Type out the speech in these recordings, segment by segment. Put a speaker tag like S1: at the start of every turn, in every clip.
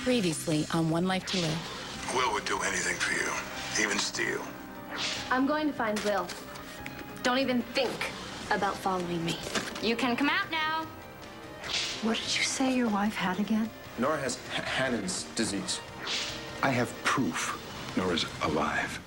S1: Previously on One Life to Live.
S2: Will would do anything for you, even steal.
S3: I'm going to find Will. Don't even think about following me.
S4: You can come out now.
S5: What did you say your wife had again?
S6: Nora has Hannon's disease.
S7: I have proof Nora's alive.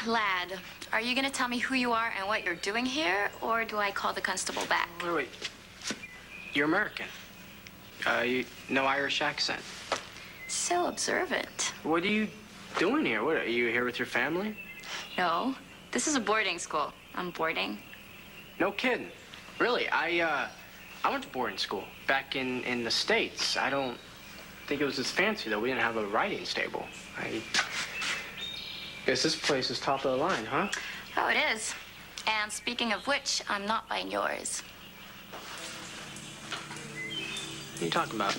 S4: Lad, are you gonna tell me who you are and what you're doing here, or do I call the constable back?
S8: Wait. You're American. No Irish accent.
S4: So observant.
S8: What are you doing here? What, are you here with your family?
S4: No, this is a boarding school. I'm boarding.
S8: No kidding. Really, I went to boarding school back in the States. I don't think it was as fancy, though. We didn't have a riding stable. Guess this place is top of the line, huh?
S4: Oh, it is. And speaking of which, I'm not buying yours.
S8: What are you talking about?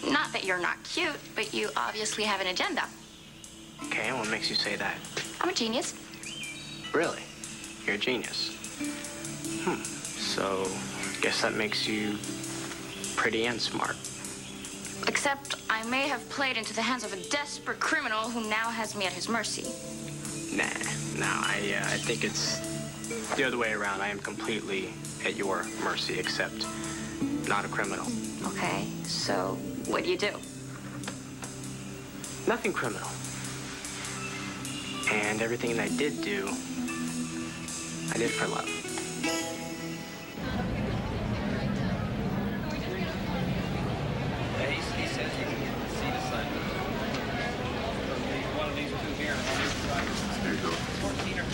S4: Not that you're not cute, but you obviously have an agenda.
S8: Okay, and what makes you say that?
S4: I'm a genius.
S8: Really? You're a genius. So, guess that makes you pretty and smart.
S4: Except I may have played into the hands of a desperate criminal who now has me at his mercy.
S8: Nah, I think it's the other way around. I am completely at your mercy, except not a criminal.
S4: Okay, so what do you do?
S8: Nothing criminal. And everything that I did do, I did for love.
S6: He says you can see the sun. One of these two here.
S7: There you go.
S6: 14 or 12.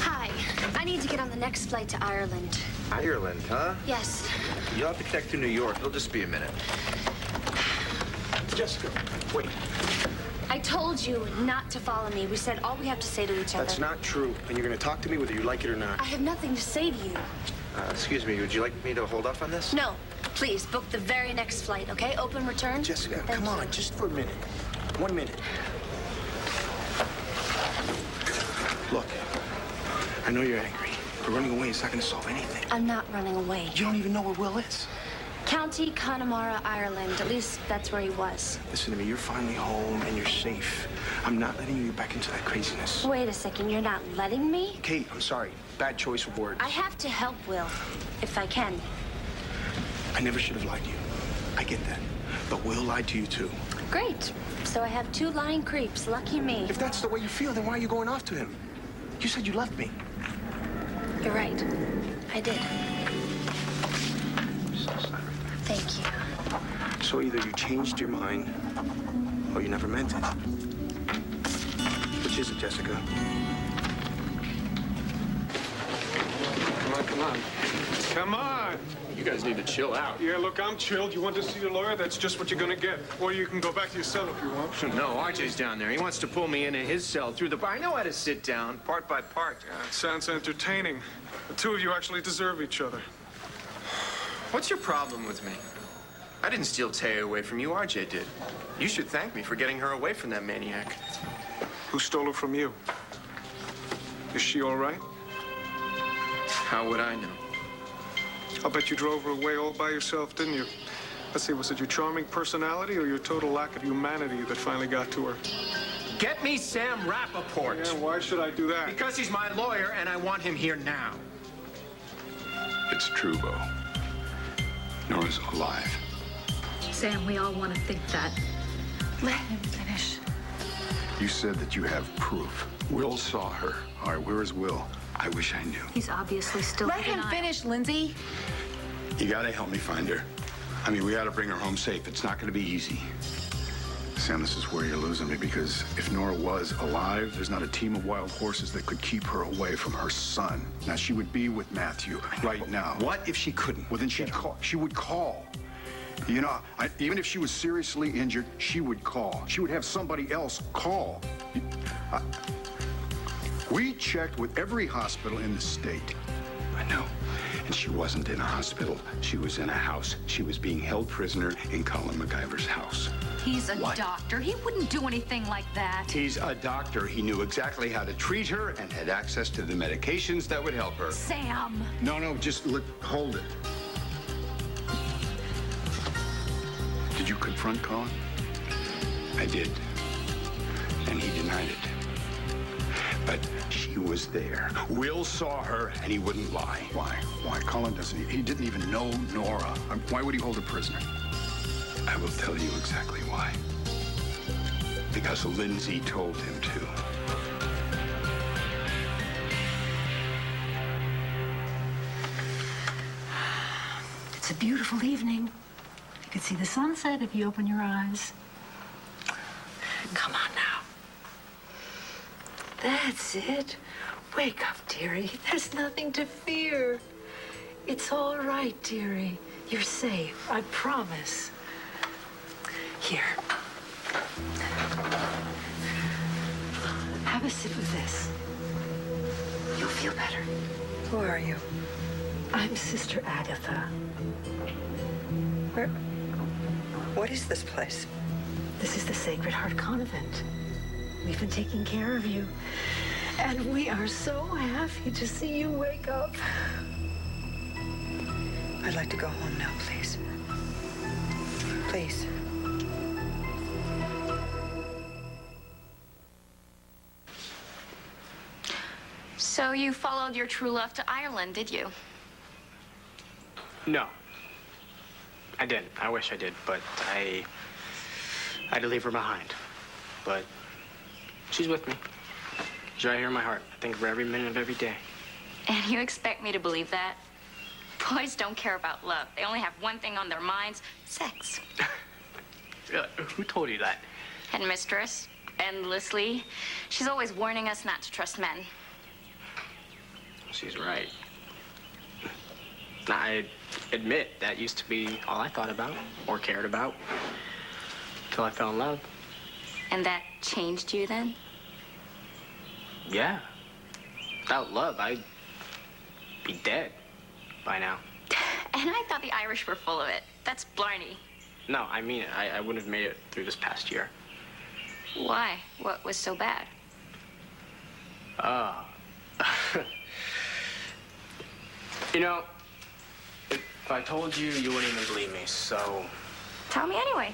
S3: Hi. I need to get on the next flight to Ireland.
S9: Ireland, huh?
S3: Yes.
S9: You'll have to connect through New York. It'll just be a minute.
S7: Jessica, wait.
S3: I told you not to follow me. We said all we have to say to each other.
S7: That's not true. And you're going to talk to me whether you like it or not.
S3: I have nothing to say to you.
S9: Excuse me, would you like me to hold off on this?
S3: No. Please, book the very next flight, okay? Open return.
S7: Jessica,
S3: Thank
S7: come
S3: you.
S7: on, just for a minute. 1 minute. Look, I know you're angry, but running away is not going to solve anything.
S3: I'm not running away.
S7: You don't even know where Will is.
S3: County Connemara, Ireland. At least that's where he was.
S7: Listen to me, you're finally home and you're safe. I'm not letting you back into that craziness.
S3: Wait a second, you're not letting me?
S7: Kate, I'm sorry. Bad choice of words.
S3: I have to help Will, if I can.
S7: I never should have lied to you. I get that. But Will lied to you, too.
S3: Great. So I have 2 lying creeps. Lucky me.
S7: If that's the way you feel, then why are you going off to him? You said you loved me.
S3: You're right. I did.
S7: I'm so sorry.
S3: Thank you.
S7: So either you changed your mind, or you never meant it. Which is it, Jessica?
S10: Come on. Come on!
S6: You guys need to chill out.
S10: Yeah, look, I'm chilled. You want to see a lawyer? That's just what you're gonna get. Or you can go back to your cell if you want.
S6: No, RJ's down there. He wants to pull me into his cell through the bar. I know how to sit down, part by part.
S10: It sounds entertaining. The two of you actually deserve each other.
S6: What's your problem with me? I didn't steal Taya away from you. RJ did. You should thank me for getting her away from that maniac.
S10: Who stole her from you? Is she all right?
S6: How would I know?
S10: I'll bet you drove her away all by yourself, didn't you? Let's see, was it your charming personality or your total lack of humanity that finally got to her?
S6: Get me Sam Rappaport.
S10: Yeah, why should I do that?
S6: Because he's my lawyer and I want him here now.
S7: It's true, Bo. Nora's alive.
S5: Sam, we all want to think that. Let him finish.
S7: You said that you have proof. Will saw her. All right, where is Will? I wish I knew.
S5: He's obviously still
S11: Let him finish, Lindsay.
S7: You gotta help me find her. I mean, we gotta bring her home safe. It's not gonna be easy. Sam, this is where you're losing me, because if Nora was alive, there's not a team of wild horses that could keep her away from her son. Now, she would be with Matthew right now.
S11: What if she couldn't?
S7: Well, then she'd call. She would call. You know, even if she was seriously injured, she would call. She would have somebody else call. We checked with every hospital in the state.
S11: I know. And she wasn't in a hospital. She was in a house. She was being held prisoner in Colin MacGyver's house.
S5: He's a doctor. He wouldn't do anything like that.
S11: He's a doctor. He knew exactly how to treat her and had access to the medications that would help her.
S5: Sam.
S7: No, just look, hold it. Did you confront Colin?
S11: I did. And he denied it. But she was there. Will saw her, and he wouldn't lie.
S7: Why? Colin doesn't. He didn't even know Nora. Why would he hold her prisoner?
S11: I will tell you exactly why. Because Lindsay told him to.
S5: It's a beautiful evening. You can see the sunset if you open your eyes. Come on now. That's it. Wake up, dearie. There's nothing to fear. It's all right, dearie. You're safe, I promise. Here. Have a sip of this. You'll feel better.
S12: Who are you?
S5: I'm Sister Agatha.
S12: What is this place?
S5: This is the Sacred Heart Convent. We've been taking care of you. And we are so happy to see you wake up.
S12: I'd like to go home now, please. Please.
S4: So you followed your true love to Ireland, did you?
S8: No. I didn't. I wish I did, but I had to leave her behind. But she's with me. She's right here in my heart. I think of her every minute of every day.
S4: And you expect me to believe that? Boys don't care about love. They only have one thing on their minds, sex.
S8: Who told you that?
S4: Headmistress, endlessly. She's always warning us not to trust men.
S8: She's right. I admit that used to be all I thought about or cared about until I fell in love.
S4: And that changed you then?
S8: Yeah. Without love, I'd be dead by now.
S4: And I thought the Irish were full of it. That's blarney.
S8: No, I mean it. I wouldn't have made it through this past year.
S4: Why? What was so bad?
S8: You know, if I told you, you wouldn't even believe me, so...
S4: Tell me anyway.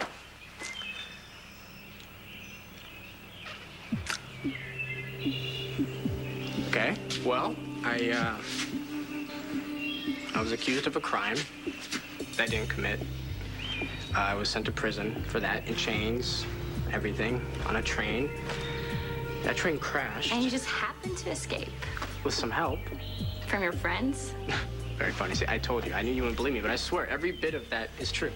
S8: Okay, well, I was accused of a crime that I didn't commit. I was sent to prison for that, in chains, everything, on a train. That train crashed.
S4: And you just happened to escape?
S8: With some help.
S4: From your friends?
S8: Very funny. See, I told you. I knew you wouldn't believe me, but I swear, every bit of that is true.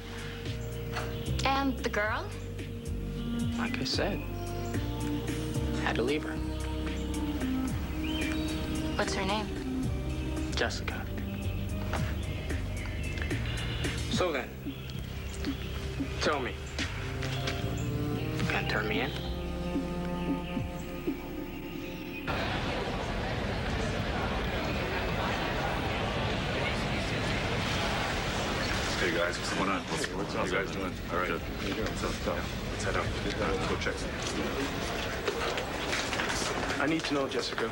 S4: And the girl?
S8: Like I said, had to leave her.
S4: What's her name?
S8: Jessica. So then, tell me, gonna turn me in?
S13: Hey guys, what's going on? What's up? How you guys doing? All right. How you doing? What's up? Let's head out. Let's go check some.
S10: I need to know, Jessica.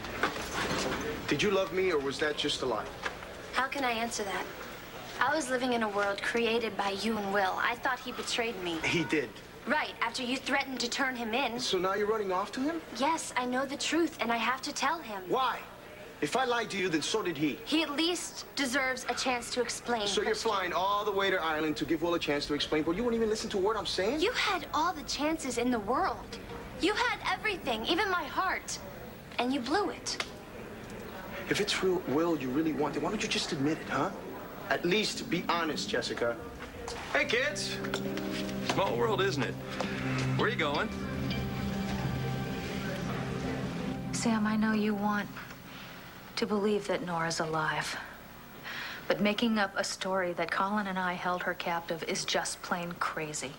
S10: Did you love me, or was that just a lie?
S3: How can I answer that? I was living in a world created by you and Will. I thought he betrayed me.
S10: He did.
S3: Right, after you threatened to turn him in.
S10: So now you're running off to him?
S3: Yes, I know the truth, and I have to tell him.
S10: Why? If I lied to you, then so did he.
S3: He at least deserves a chance to explain.
S10: So you're flying all the way to Ireland to give Will a chance to explain, but you won't even listen to a word I'm saying?
S3: You had all the chances in the world. You had everything, even my heart. And you blew it.
S10: If it's real Will you really want, then why don't you just admit it, huh? At least be honest, Jessica. Hey, kids.
S13: Small world, isn't it? Where are you going?
S5: Sam, I know you want to believe that Nora's alive. But making up a story that Colin and I held her captive is just plain crazy.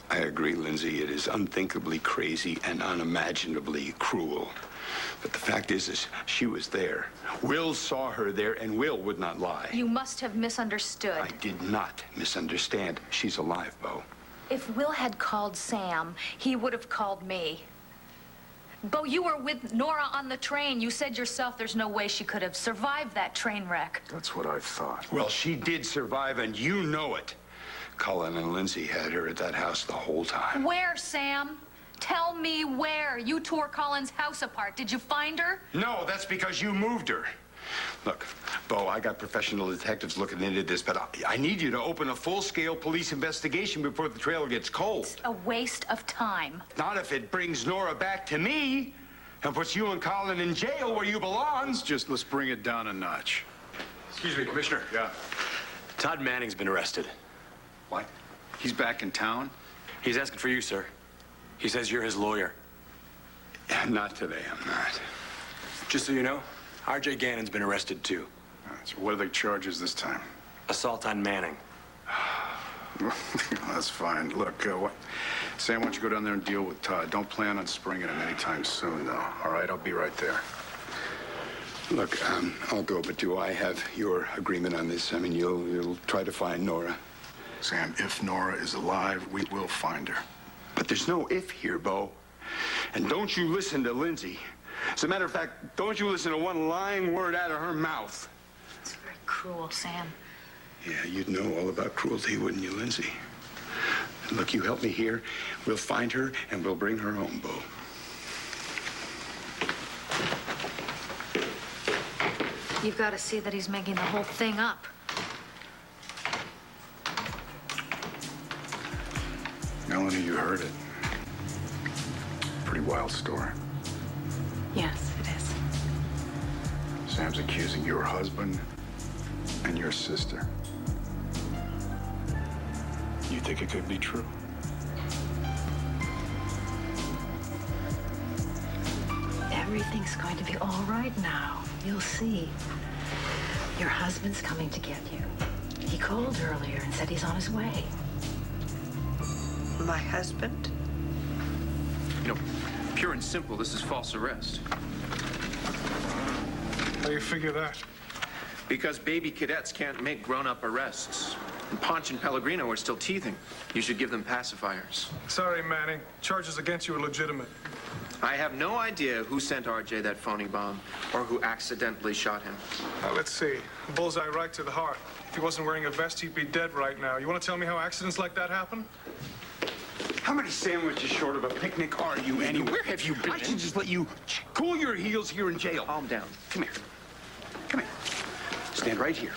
S11: I agree, Lindsay. It is unthinkably crazy and unimaginably cruel. But the fact is she was there. Will saw her there, and Will would not lie.
S5: You must have misunderstood.
S11: I did not misunderstand. She's alive, Bo.
S5: If Will had called Sam, he would have called me. Bo, you were with Nora on the train. You said yourself there's no way she could have survived that train wreck.
S7: That's what I thought.
S11: Well, she did survive, and you know it. Colin and Lindsay had her at that house the whole time.
S5: Where, Sam? Tell me where. You tore Colin's house apart. Did you find her?
S11: No, that's because you moved her. Look, Bo, I got professional detectives looking into this, but I need you to open a full-scale police investigation before the trail gets cold.
S5: It's a waste of time.
S11: Not if it brings Nora back to me and puts you and Colin in jail where you belong.
S7: Let's bring it down a notch.
S13: Excuse me, Commissioner.
S7: Yeah.
S13: Todd Manning's been arrested.
S7: What? He's back in town?
S13: He's asking for you, sir. He says you're his lawyer.
S11: Not today, I'm not.
S13: Just so you know, R.J. Gannon's been arrested, too.
S7: So what are the charges this time?
S13: Assault on Manning.
S7: That's fine. Look, Sam, why don't you go down there and deal with Todd? Don't plan on springing him anytime soon, though. All right, I'll be right there.
S11: Look, I'll go, but do I have your agreement on this? I mean, you'll try to find Nora.
S7: Sam, if Nora is alive, we will find her.
S11: But there's no if here, Bo. And don't you listen to Lindsay. As a matter of fact, don't you listen to one lying word out of her mouth.
S5: It's very cruel, Sam.
S11: Yeah, you'd know all about cruelty, wouldn't you, Lindsay? Look, you help me here. We'll find her, and we'll bring her home, Bo.
S5: You've got to see that he's making the whole thing up.
S7: Melanie, you heard it. Pretty wild story.
S5: Yes, it is.
S7: Sam's accusing your husband and your sister. You think it could be true?
S5: Everything's going to be all right now. You'll see. Your husband's coming to get you. He called earlier and said he's on his way.
S12: My husband?
S6: You know, pure and simple, this is false arrest.
S10: How do you figure that?
S6: Because baby cadets can't make grown-up arrests. And Ponch and Pellegrino are still teething. You should give them pacifiers.
S10: Sorry, Manning. Charges against you are legitimate.
S6: I have no idea who sent RJ that phony bomb or who accidentally shot him.
S10: Let's see. Bullseye right to the heart. If he wasn't wearing a vest, he'd be dead right now. You want to tell me how accidents like that happen?
S11: How many sandwiches short of a picnic are you anyway?
S6: Where have you been?
S11: I should just let you cool your heels here in jail.
S6: Calm down.
S11: Come here. Come here. Stand right here.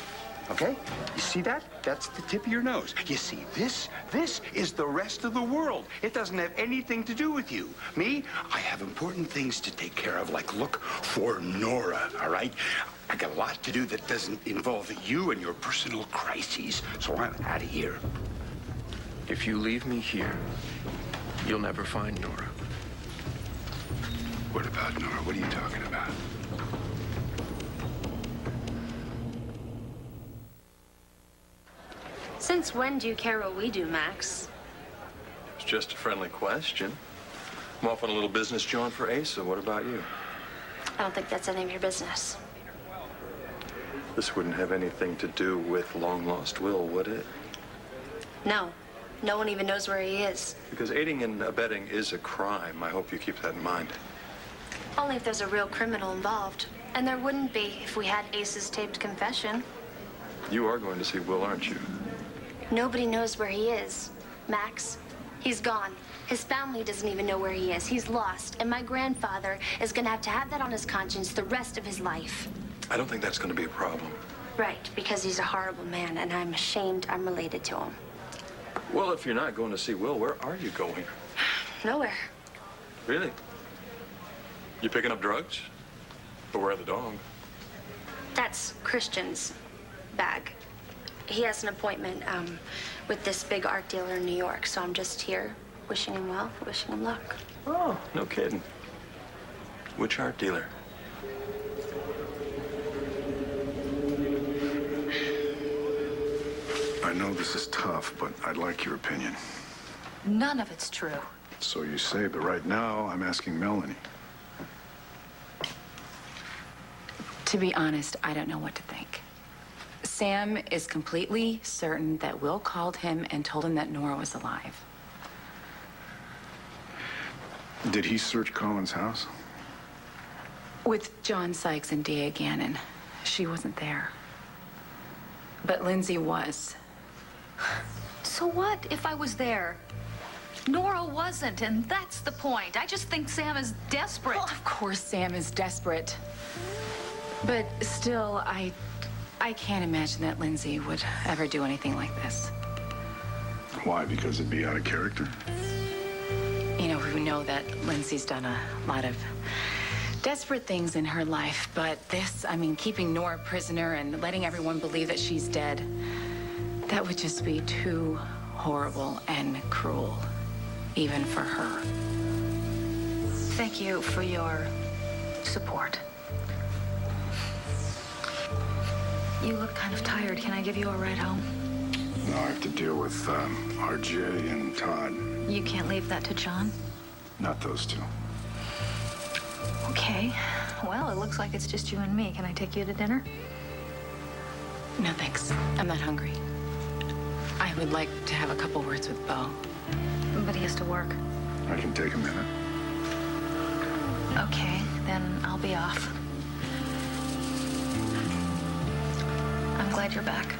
S11: Okay? You see that? That's the tip of your nose. You see, this is the rest of the world. It doesn't have anything to do with you. Me, I have important things to take care of, like look for Nora, all right? I got a lot to do that doesn't involve you and your personal crises, so I'm out of here.
S6: If you leave me here, you'll never find Nora.
S11: What about Nora? What are you talking about?
S3: Since when do you care what we do, Max?
S13: It's just a friendly question. I'm off on a little business jaunt for Asa. What about you?
S3: I don't think that's any of your business.
S13: This wouldn't have anything to do with long-lost Will, would it?
S3: No. No one even knows where he is.
S13: Because aiding and abetting is a crime. I hope you keep that in mind.
S3: Only if there's a real criminal involved. And there wouldn't be if we had Ace's taped confession.
S13: You are going to see Will, aren't you?
S3: Nobody knows where he is. Max, he's gone. His family doesn't even know where he is. He's lost. And my grandfather is going to have that on his conscience the rest of his life.
S13: I don't think that's going to be a problem.
S3: Right, because he's a horrible man, and I'm ashamed I'm related to him.
S13: Well, if you're not going to see Will, where are you going?
S3: Nowhere.
S13: Really? You picking up drugs? Beware the dog.
S3: That's Christian's bag. He has an appointment with this big art dealer in New York, so I'm just here wishing him well, wishing him luck.
S13: Oh, no kidding. Which art dealer?
S7: I know this is tough, but I'd like your opinion.
S5: None of it's true.
S7: So you say, but right now I'm asking Melanie.
S1: To be honest, I don't know what to think. Sam is completely certain that Will called him and told him that Nora was alive.
S7: Did he search Colin's house?
S1: With John Sykes and D.A. Gannon. She wasn't there. But Lindsay was.
S5: So what if I was there? Nora wasn't, and that's the point. I just think Sam is desperate.
S1: Well, of course Sam is desperate. But still, I can't imagine that Lindsay would ever do anything like this.
S7: Why? Because it'd be out of character?
S1: You know, we know that Lindsay's done a lot of desperate things in her life, but this, I mean, keeping Nora prisoner and letting everyone believe that she's dead, that would just be too horrible and cruel, even for her.
S5: Thank you for your support. You look kind of tired. Can I give you a ride home?
S7: No, I have to deal with RJ and Todd.
S5: You can't leave that to John?
S7: Not those two.
S5: Okay. Well, it looks like it's just you and me. Can I take you to dinner?
S1: No, thanks. I'm not hungry. I would like to have a couple words with Beau.
S5: But he has to work.
S7: I can take a minute.
S5: Okay, then I'll be off. I'm glad you're back.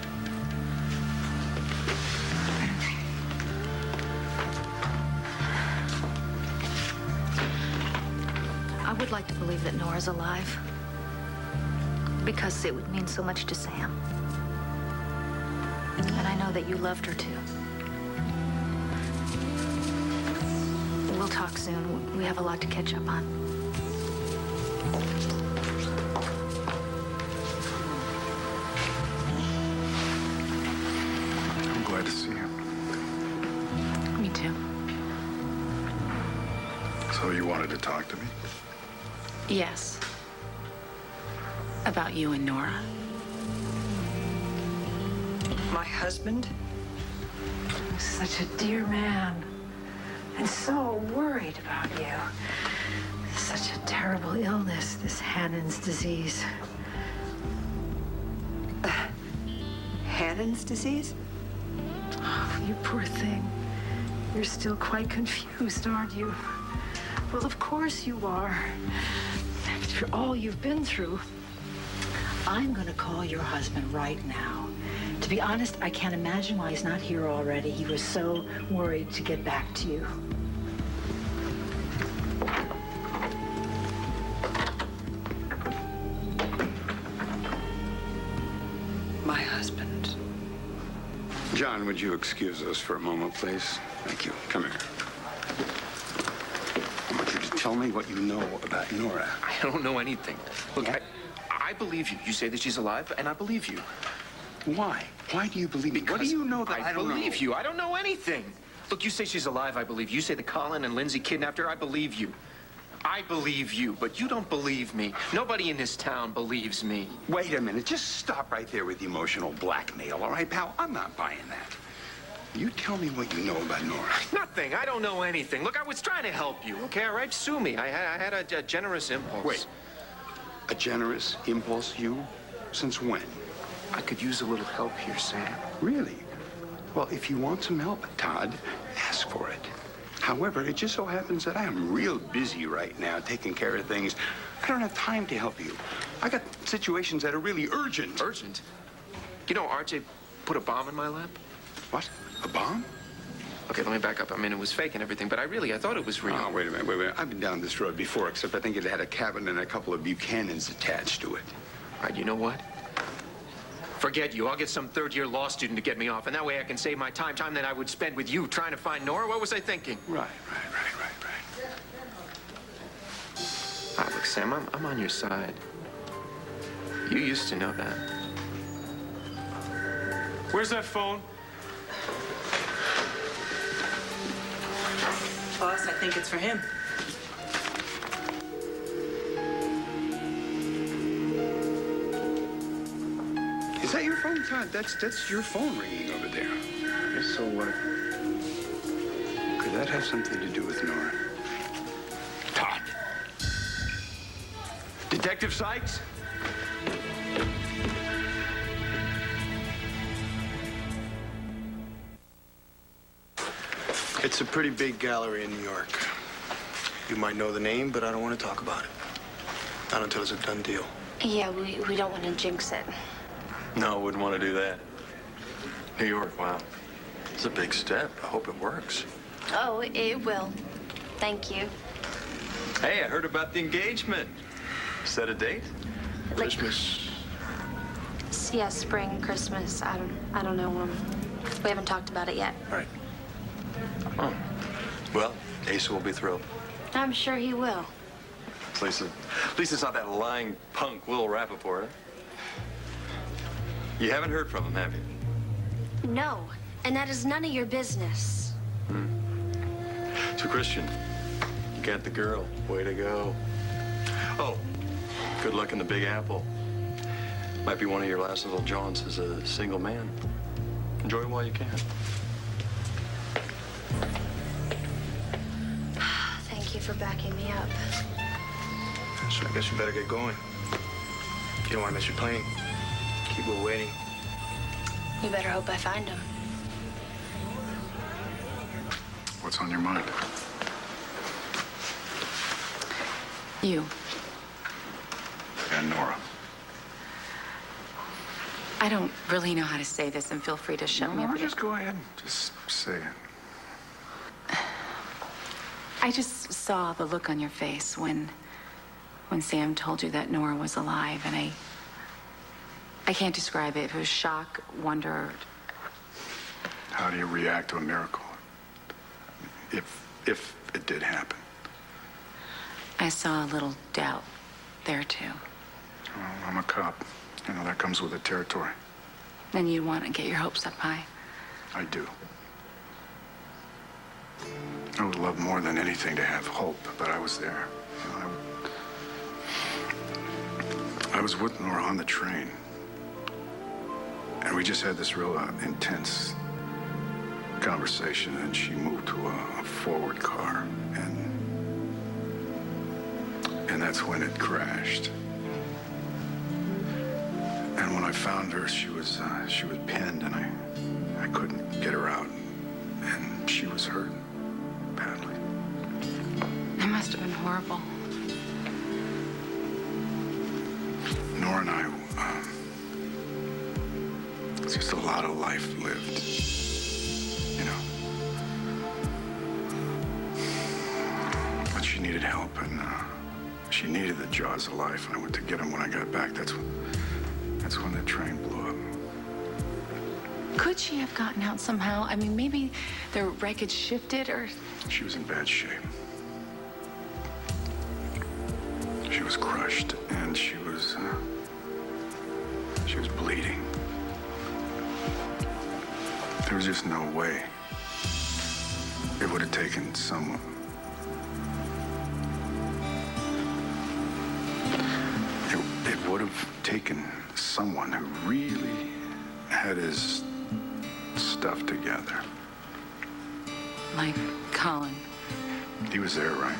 S5: I would like to believe that Nora's alive. Because it would mean so much to Sam. And I know that you loved her too. We'll talk soon. We have a lot to catch up on.
S7: I'm glad to see you.
S1: Me too.
S7: So you wanted to talk to me?
S1: Yes. About you and Nora.
S12: My husband?
S5: Such a dear man. And so worried about you. Such a terrible illness, this Hannon's disease.
S12: Hannon's disease?
S5: Oh, you poor thing. You're still quite confused, aren't you? Well, of course you are. After all you've been through.
S14: I'm going to call your husband right now. To be honest, I can't imagine why he's not here already. He was so worried to get back to you.
S12: My husband.
S11: John, would you excuse us for a moment, please? Thank you. Come here. I want you to tell me what you know about Nora.
S6: I don't know anything. Look, I believe you. You say that she's alive, and I believe you.
S11: Why? Why do you believe me? What do you know that I don't know?
S6: I believe you. I don't know anything. Look, you say she's alive, I believe you. You say that Colin and Lindsay kidnapped her, I believe you. I believe you, but you don't believe me. Nobody in this town believes me.
S11: Wait a minute. Just stop right there with emotional blackmail, all right, pal? I'm not buying that. You tell me what you know about Nora.
S6: Nothing. I don't know anything. Look, I was trying to help you, okay? All right? Sue me. I had a generous impulse.
S11: Wait. A generous impulse, you? Since when?
S6: I could use a little help here, Sam.
S11: Really? Well, if you want some help, Todd, ask for it. However, it just so happens that I am real busy right now taking care of things. I don't have time to help you. I got situations that are really urgent.
S6: Urgent? You know, RJ put a bomb in my lap.
S11: What? A bomb?
S6: Okay, let me back up. I mean, it was fake and everything, but I thought it was real.
S11: Oh, wait a minute. I've been down this road before, except I think it had a cabin and a couple of Buchanans attached to it.
S6: All right, you know what? Forget you. I'll get some third-year law student to get me off, and that way I can save my time that I would spend with you trying to find Nora. What was I thinking?
S11: Right.
S6: Ah, look, Sam, I'm on your side. You used to know that.
S10: Where's that phone?
S12: Boss, I think it's for him.
S11: Is that your phone, Todd? That's your phone ringing over there. So what? Could that have something to do with Nora? Todd. Detective Sykes?
S15: It's a pretty big gallery in New York. You might know the name, but I don't want to talk about it. Not until it's a done deal.
S3: Yeah, we don't want to jinx it.
S13: No, wouldn't want to do that. New York, wow. It's a big step. I hope it works.
S3: Oh, it will. Thank you.
S13: Hey, I heard about the engagement. Set a date?
S15: Christmas.
S3: Yeah, spring, Christmas. I don't know. We haven't talked about it yet.
S13: Right. Oh. Well, Asa will be thrilled.
S3: I'm sure he will.
S13: At least it's not that lying punk Will Rappaport. You haven't heard from him, have you?
S3: No, and that is none of your business.
S13: So, Christian, you got the girl. Way to go. Oh, good luck in the Big Apple. Might be one of your last little jaunts as a single man. Enjoy it while you can.
S3: Thank you for backing me up.
S15: So I guess you better get going. You don't want to miss your plane. People are waiting.
S3: You better hope I find him.
S7: What's on your mind?
S1: You.
S7: And Nora.
S1: I don't really know how to say this, and feel free to shut me up.
S7: No, just go ahead. Just say it.
S1: I just saw the look on your face when Sam told you that Nora was alive, and I can't describe it. It was shock, wonder.
S7: How do you react to a miracle? If it did happen.
S1: I saw a little doubt there, too.
S7: Well, I'm a cop. You know, that comes with the territory.
S1: And you want to get your hopes up high.
S7: I do. I would love more than anything to have hope, but I was there. You know, I was with Nora on the train. And we just had this real intense conversation, and she moved to a forward car, and that's when it crashed. And when I found her, she was pinned, and I couldn't get her out, and she was hurt badly.
S1: It must have been horrible.
S7: Nora and I, it's just a lot of life lived, you know. But she needed help, and she needed the jaws of life, and I went to get them when I got back. That's when the train blew up.
S1: Could she have gotten out somehow? I mean, maybe the wreckage shifted, or...
S7: She was in bad shape. She was crushed, and she was bleeding. There was just no way. It would have taken someone. It would have taken someone who really had his stuff together.
S1: Like Colin.
S7: He was there, right?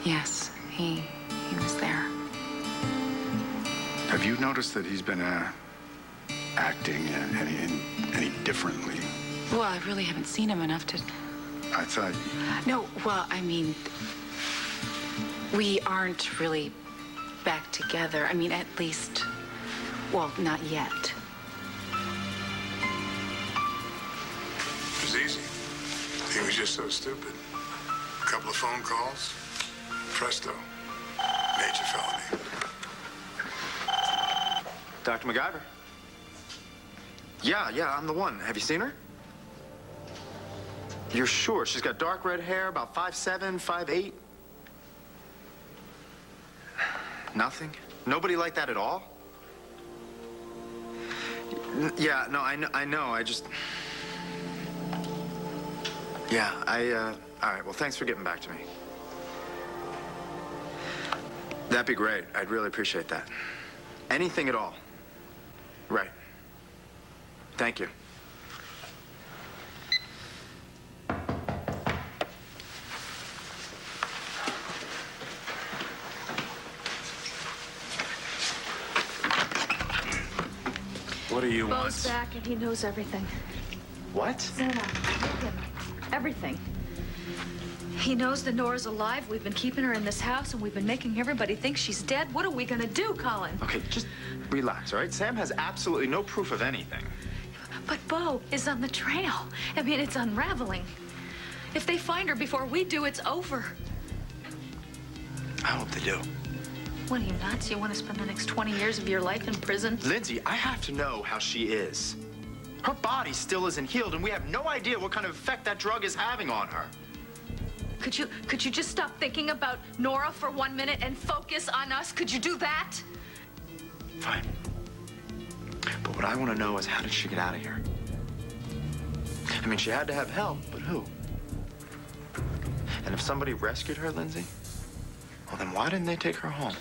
S1: Yes, he was there.
S7: Have you noticed that he's been acting any differently?
S1: Well, I really haven't seen him enough to...
S7: I thought...
S1: No, well, I mean, we aren't really back together. I mean, at least, well, not yet.
S2: It was easy. He was just so stupid. A couple of phone calls, presto, major felony.
S9: Dr. MacGyver? Yeah, I'm the one. Have you seen her? You're sure? She's got dark red hair, about 5'7", 5'8"? Nothing? Nobody like that at all? Yeah, no, I know. I just... Yeah, all right, well, thanks for getting back to me. That'd be great. I'd really appreciate that. Anything at all. Right. Thank you. What do you want?
S16: Bo's back and he knows everything.
S9: What?
S16: Zena, him. Everything. He knows that Nora's alive. We've been keeping her in this house and we've been making everybody think she's dead. What are we gonna do, Colin?
S9: Okay, just relax, all right? Sam has absolutely no proof of anything.
S16: But Bo is on the trail. I mean, it's unraveling. If they find her before we do, it's over.
S9: I hope they do.
S16: What are you, nuts? You want to spend the next 20 years of your life in prison?
S9: Lindsay, I have to know how she is. Her body still isn't healed, and we have no idea what kind of effect that drug is having on her.
S16: Could you just stop thinking about Nora for 1 minute and focus on us? Could you do that?
S9: Fine. But what I want to know is, how did she get out of here? I mean, she had to have help, but who? And if somebody rescued her, Lindsay, well, then why didn't they take her home?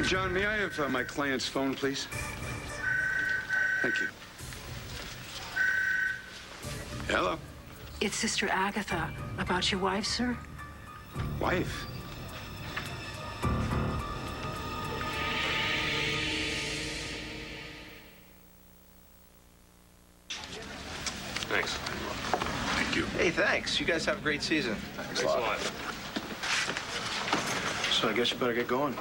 S11: John, may I have my client's phone, please? Thank you. Hello?
S14: It's Sister Agatha. About your wife, sir?
S11: Wife?
S6: Thanks.
S11: Thank you.
S6: Hey, thanks. You guys have a great season. Thanks a lot.
S15: So I guess you better get going.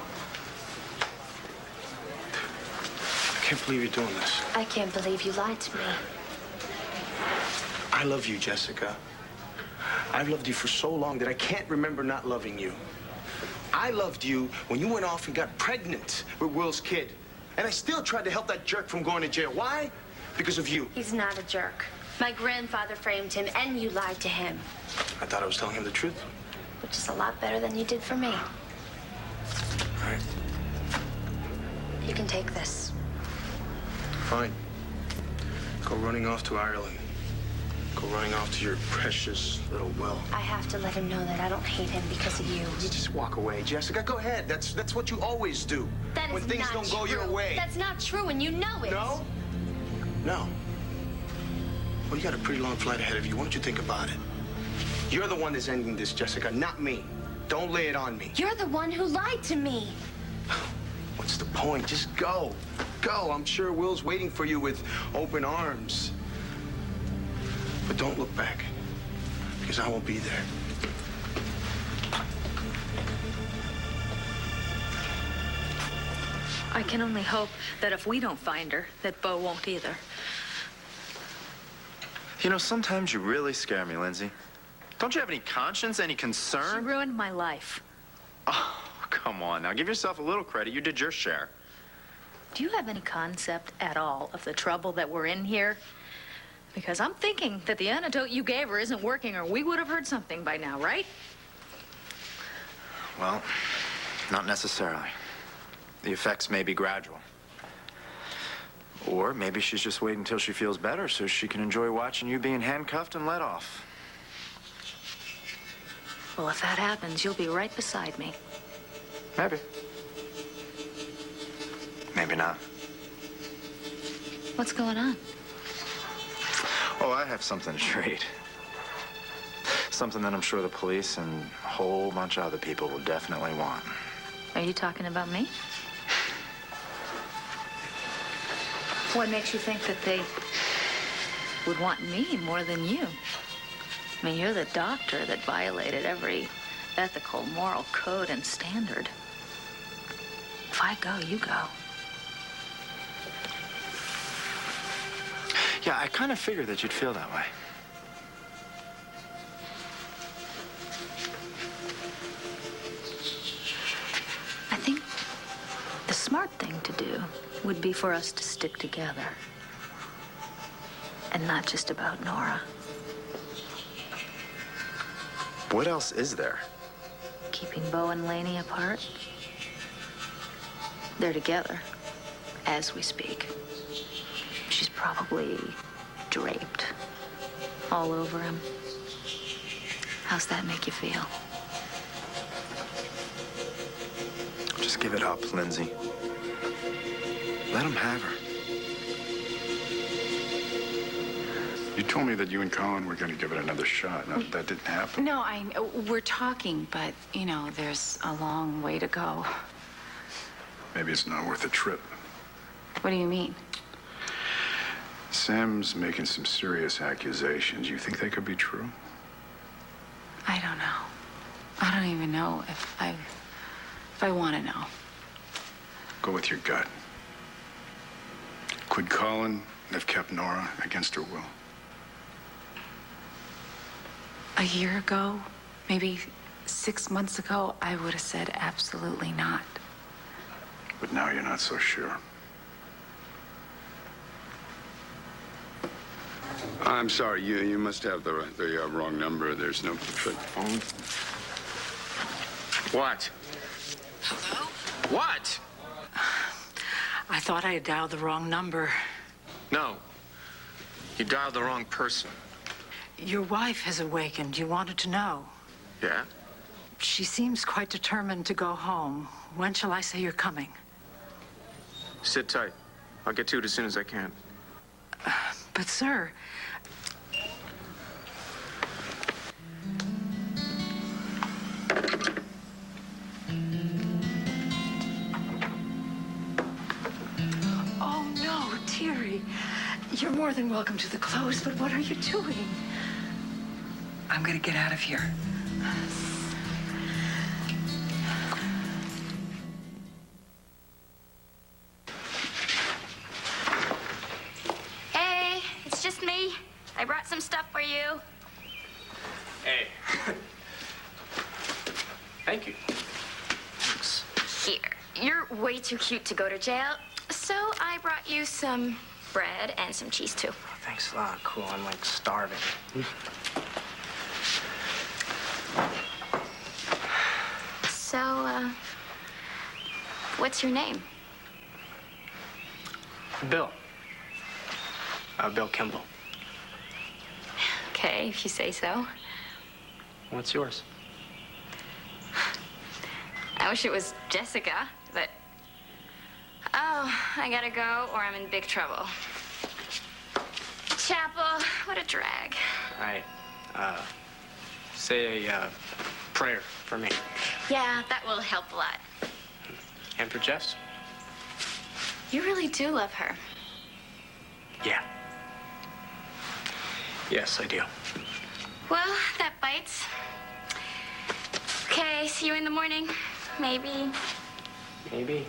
S15: I can't believe you're doing this.
S3: I can't believe you lied to me.
S15: I love you, Jessica. I've loved you for so long that I can't remember not loving you. I loved you when you went off and got pregnant with Will's kid. And I still tried to help that jerk from going to jail. Why? Because of you.
S3: He's not a jerk. My grandfather framed him, and you lied to him.
S15: I thought I was telling him the truth.
S3: Which is a lot better than you did for me.
S15: All right.
S3: You can take this.
S15: Fine. Go running off to Ireland. Go running off to your precious little well.
S3: I have to let him know that I don't hate him because of you.
S15: Just walk away, Jessica. Go ahead. That's what you always do.
S3: That is
S15: when things
S3: not
S15: don't go your
S3: true.
S15: way.
S3: That's not true, and you know it.
S15: No? No. Well, you got a pretty long flight ahead of you. Why don't you think about it? You're the one that's ending this, Jessica, not me. Don't lay it on me.
S3: You're the one who lied to me.
S15: What's the point? Just go. Go. I'm sure Will's waiting for you with open arms. But don't look back, because I won't be there.
S16: I can only hope that if we don't find her, that Bo won't either.
S9: You know, sometimes you really scare me, Lindsay. Don't you have any conscience, any concern?
S16: She ruined my life.
S9: Oh, come on now. Give yourself a little credit. You did your share.
S16: Do you have any concept at all of the trouble that we're in here? Because I'm thinking that the antidote you gave her isn't working, or we would have heard something by now, right?
S9: Well, not necessarily. The effects may be gradual. Or maybe she's just waiting until she feels better so she can enjoy watching you being handcuffed and let off.
S16: Well, if that happens, you'll be right beside me.
S9: Maybe. Maybe not.
S16: What's going on?
S9: Oh, I have something to trade. Something that I'm sure the police and a whole bunch of other people will definitely want.
S16: Are you talking about me? What makes you think that they would want me more than you? I mean, you're the doctor that violated every ethical, moral code and standard. If I go, you go.
S9: Yeah, I kind of figured that you'd feel that way.
S16: I think the smart thing to do would be for us to stick together. And not just about Nora.
S9: What else is there?
S16: Keeping Bo and Laney apart. They're together. as we speak. She's probably draped all over him. How's that make you feel?
S9: Just give it up, Lindsay. Let him have her.
S7: You told me that you and Colin were going to give it another shot. No, that didn't happen.
S1: No, we're talking, but, you know, there's a long way to go.
S7: Maybe it's not worth the trip.
S1: What do you mean?
S7: Sam's making some serious accusations. You think they could be true?
S1: I don't know. I don't even know if I want to know.
S7: Go with your gut. Could Colin have kept Nora against her will?
S1: A year ago, maybe 6 months ago, I would have said absolutely not.
S7: But now you're not so sure.
S17: I'm sorry, you must have the wrong number. There's no phone.
S6: What?
S14: Hello?
S6: What?
S14: I thought I had dialed the wrong number.
S6: No. You dialed the wrong person.
S14: Your wife has awakened. You wanted to know.
S6: Yeah?
S14: She seems quite determined to go home. When shall I say you're coming?
S6: Sit tight. I'll get to it as soon as I can.
S14: But, sir... Oh, no, dearie. You're more than welcome to the clothes, but what are you doing?
S12: I'm gonna get out of here.
S4: Hey, it's just me. I brought some stuff for you.
S8: Hey. Thank you.
S4: Here. You're way too cute to go to jail, so I brought you some bread and some cheese, too.
S8: Oh, thanks a lot. Cool. I'm, like, starving.
S4: So, what's your name?
S8: Bill. Bill Kimball.
S4: Okay, if you say so.
S8: What's yours?
S4: I wish it was Jessica, but... Oh, I gotta go or I'm in big trouble. Chapel, what a drag.
S8: All right. Say a prayer for me.
S4: Yeah, that will help a lot.
S8: And for Jess?
S4: You really do love her.
S8: Yeah. Yes, I do.
S4: Well, that bites. Okay, see you in the morning. Maybe.
S8: Maybe.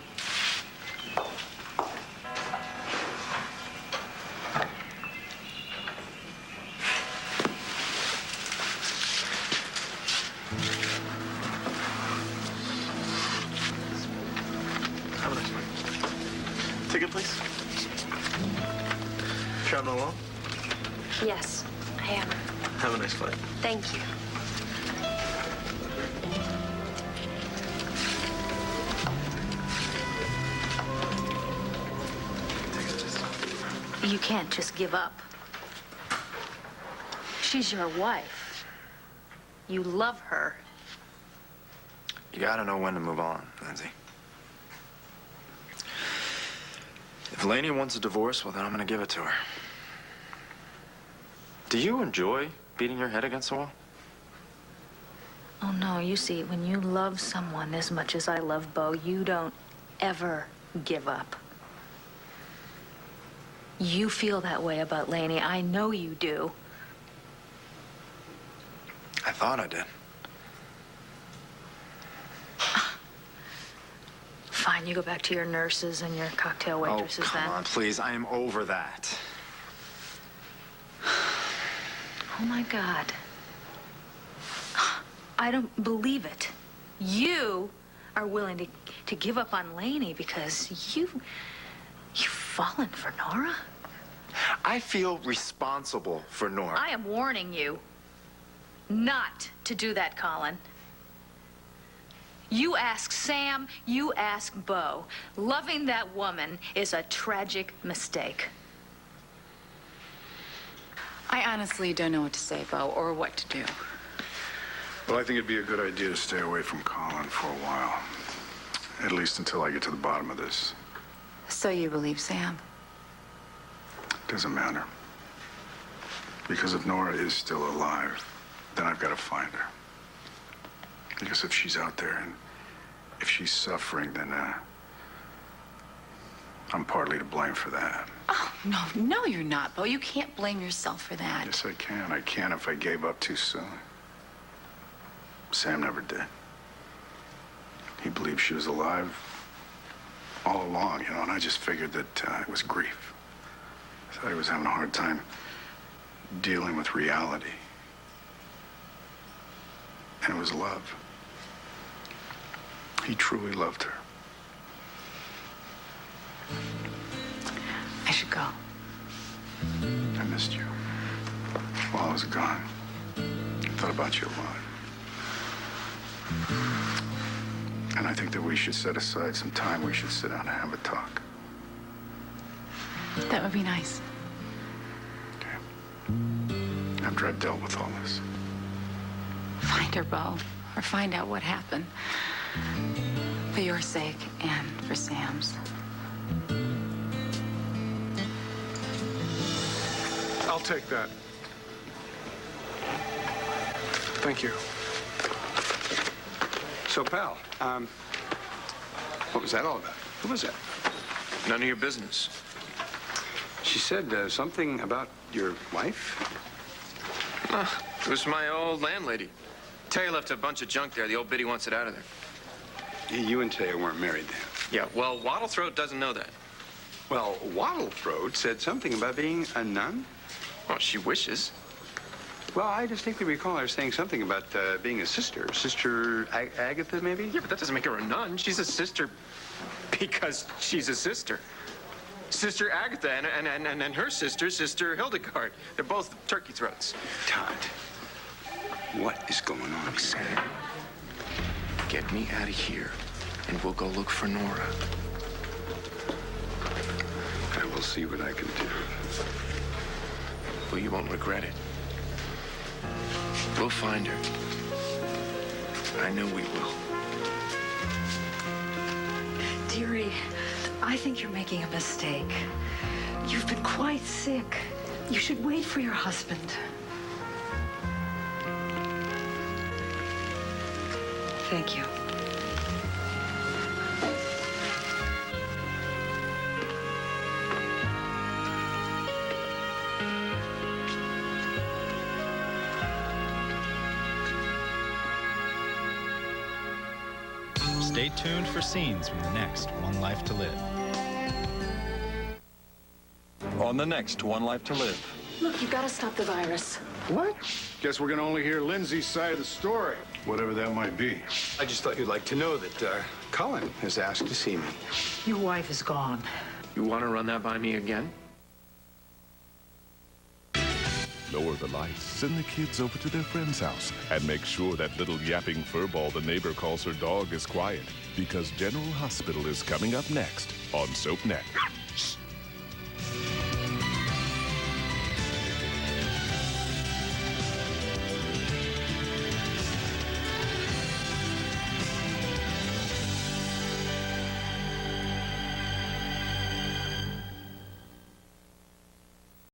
S6: Have a nice night. Ticket, please. Traveling along?
S3: Yes, I am.
S6: Have a nice flight.
S3: Thank you.
S16: You can't just give up. She's your wife. You love her.
S9: You gotta know when to move on, Lindsay. If Lainey wants a divorce, well, then I'm gonna give it to her. Do you enjoy beating your head against the wall?
S16: Oh, no, you see, when you love someone as much as I love Bo, you don't ever give up. You feel that way about Lainey. I know you do.
S9: I thought I did.
S16: Fine, you go back to your nurses and your cocktail waitresses
S9: oh, come
S16: then.
S9: on, please. I am over that.
S16: Oh, my God. I don't believe it. You are willing to give up on Lainey because you've fallen for Nora?
S9: I feel responsible for Nora.
S16: I am warning you not to do that, Colin. You ask Sam, you ask Bo. Loving that woman is a tragic mistake.
S1: I honestly don't know what to say, Bo, or what to do.
S7: Well, I think it'd be a good idea to stay away from Colin for a while. At least until I get to the bottom of this.
S1: So you believe Sam?
S7: Doesn't matter. Because if Nora is still alive, then I've got to find her. Because if she's out there and if she's suffering, then I'm partly to blame for that.
S1: Oh, no, you're not, Bo. You can't blame yourself for that.
S7: Yes, I can. I can if I gave up too soon. Sam never did. He believed she was alive all along, you know, and I just figured that it was grief. I thought he was having a hard time dealing with reality. And it was love. He truly loved her.
S1: I should go.
S7: I missed you. While I was gone, I thought about you a lot. And I think that we should set aside some time. We should sit down and have a talk.
S1: That would be nice.
S7: After I've dealt with all this.
S1: Find her, Bo, or find out what happened. For your sake and for Sam's.
S10: I'll take that. Thank you.
S11: So, pal, what was that all about? Who was that?
S6: None of your business.
S11: She said something about your wife?
S6: It was my old landlady. Tay left a bunch of junk there. The old biddy wants it out of there.
S11: You and Tay weren't married then?
S6: Yeah, well, Wattlethroat doesn't know that.
S11: Well, Wattlethroat said something about being a nun?
S6: Well, she wishes.
S11: Well, I distinctly recall her saying something about being a sister. Sister Agatha, maybe?
S6: Yeah, but that doesn't make her a nun. She's a sister because she's a sister. Sister Agatha and her sister, Sister Hildegard. They're both turkey throats.
S11: Todd, what is going on?
S6: I'm saying, get me out of here, and we'll go look for Nora.
S11: I will see what I can do.
S6: Well, you won't regret it. We'll find her. I know we will.
S14: Dearie, I think you're making a mistake. You've been quite sick. You should wait for your husband. Thank you.
S18: Stay tuned for scenes from the next One Life to Live.
S13: On the next One Life to Live.
S5: Look, you gotta stop the virus.
S7: What? Guess we're gonna only hear Lindsay's side of the story, whatever that might be.
S11: I just thought you'd like to know that Colin has asked to see me.
S14: Your wife is gone.
S6: You want to run that by me again?
S19: Lower the lights, send the kids over to their friend's house, and make sure that little yapping furball the neighbor calls her dog is quiet, because General Hospital is coming up next on SoapNet.